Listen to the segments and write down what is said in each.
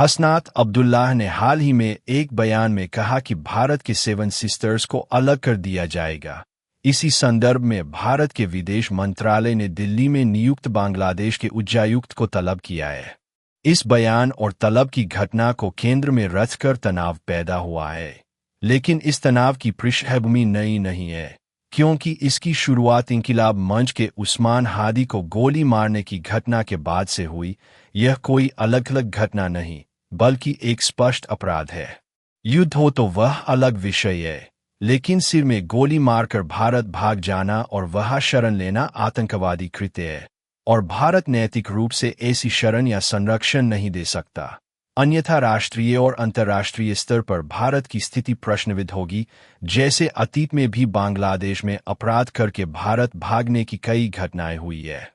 हसनात अब्दुल्लाह ने हाल ही में एक बयान में कहा कि भारत के 7 सिस्टर्स को अलग कर दिया जाएगा। इसी संदर्भ में भारत के विदेश मंत्रालय ने दिल्ली में नियुक्त बांग्लादेश के उच्चायुक्त को तलब किया है। इस बयान और तलब की घटना को केंद्र में रखकर तनाव पैदा हुआ है, लेकिन इस तनाव की पृष्ठभूमि नई नहीं है, क्योंकि इसकी शुरुआत इंकिलाब मंच के उस्मान हादी को गोली मारने की घटना के बाद से हुई। यह कोई अलग अलग घटना नहीं, बल्कि एक स्पष्ट अपराध है। युद्ध हो तो वह अलग विषय है, लेकिन सिर में गोली मारकर भारत भाग जाना और वहां शरण लेना आतंकवादी कृत्य है, और भारत नैतिक रूप से ऐसी शरण या संरक्षण नहीं दे सकता। अन्यथा राष्ट्रीय और अंतर्राष्ट्रीय स्तर पर भारत की स्थिति प्रश्नविद होगी, जैसे अतीत में भी बांग्लादेश में अपराध करके भारत भागने की कई घटनाएं हुई है।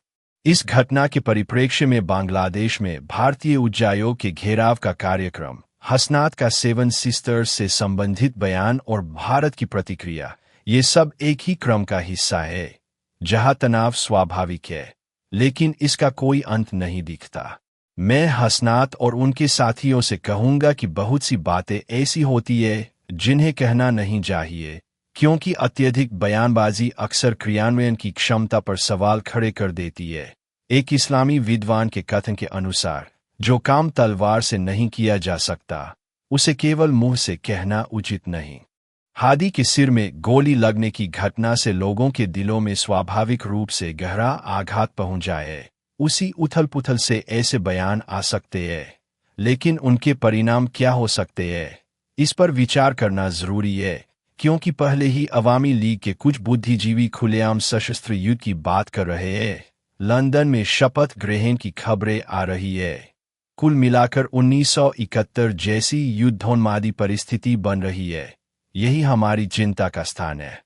इस घटना के परिप्रेक्ष्य में बांग्लादेश में भारतीय उच्चायोग के घेराव का कार्यक्रम, हसनात का 7 सिस्टर्स से संबंधित बयान और भारत की प्रतिक्रिया, ये सब एक ही क्रम का हिस्सा है, जहां तनाव स्वाभाविक है, लेकिन इसका कोई अंत नहीं दिखता। मैं हसनात और उनके साथियों से कहूंगा कि बहुत सी बातें ऐसी होती है जिन्हें कहना नहीं चाहिए, क्योंकि अत्यधिक बयानबाजी अक्सर क्रियान्वयन की क्षमता पर सवाल खड़े कर देती है। एक इस्लामी विद्वान के कथन के अनुसार, जो काम तलवार से नहीं किया जा सकता, उसे केवल मुंह से कहना उचित नहीं। हादी के सिर में गोली लगने की घटना से लोगों के दिलों में स्वाभाविक रूप से गहरा आघात पहुंचा है। उसी उथल पुथल से ऐसे बयान आ सकते हैं, लेकिन उनके परिणाम क्या हो सकते हैं, इस पर विचार करना जरूरी है, क्योंकि पहले ही अवामी लीग के कुछ बुद्धिजीवी खुलेआम सशस्त्र युद्ध की बात कर रहे हैं। लंदन में शपथ ग्रहण की खबरें आ रही है। कुल मिलाकर 1971 जैसी युद्धोन्मादी परिस्थिति बन रही है। यही हमारी चिंता का स्थान है।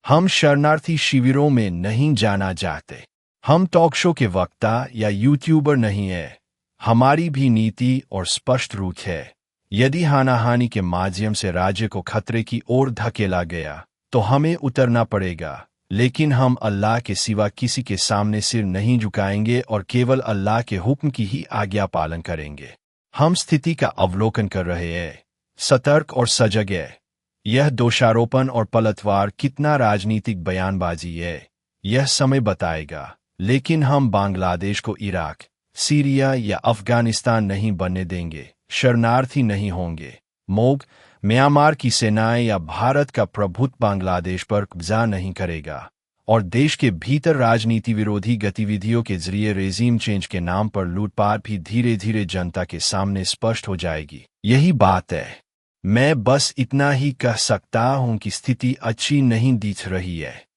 हम शरणार्थी शिविरों में नहीं जाना चाहते। हम टॉक शो के वक्ता या यूट्यूबर नहीं है। हमारी भी नीति और स्पष्ट रुख है। यदि हानाहानी के माध्यम से राज्य को खतरे की ओर धकेला गया, तो हमें उतरना पड़ेगा, लेकिन हम अल्लाह के सिवा किसी के सामने सिर नहीं झुकाएंगे और केवल अल्लाह के हुक्म की ही आज्ञा पालन करेंगे। हम स्थिति का अवलोकन कर रहे हैं, सतर्क और सजग है। यह दोषारोपण और पलटवार कितना राजनीतिक बयानबाजी है, यह समय बताएगा, लेकिन हम बांग्लादेश को इराक, सीरिया या अफगानिस्तान नहीं बनने देंगे। शरणार्थी नहीं होंगे। मोग, म्यांमार की सेनाएं या भारत का प्रभुत्व बांग्लादेश पर कब्जा नहीं करेगा, और देश के भीतर राजनीति विरोधी गतिविधियों के जरिए रेजीम चेंज के नाम पर लूटपाट भी धीरे धीरे जनता के सामने स्पष्ट हो जाएगी। यही बात है। मैं बस इतना ही कह सकता हूं कि स्थिति अच्छी नहीं दिख रही है।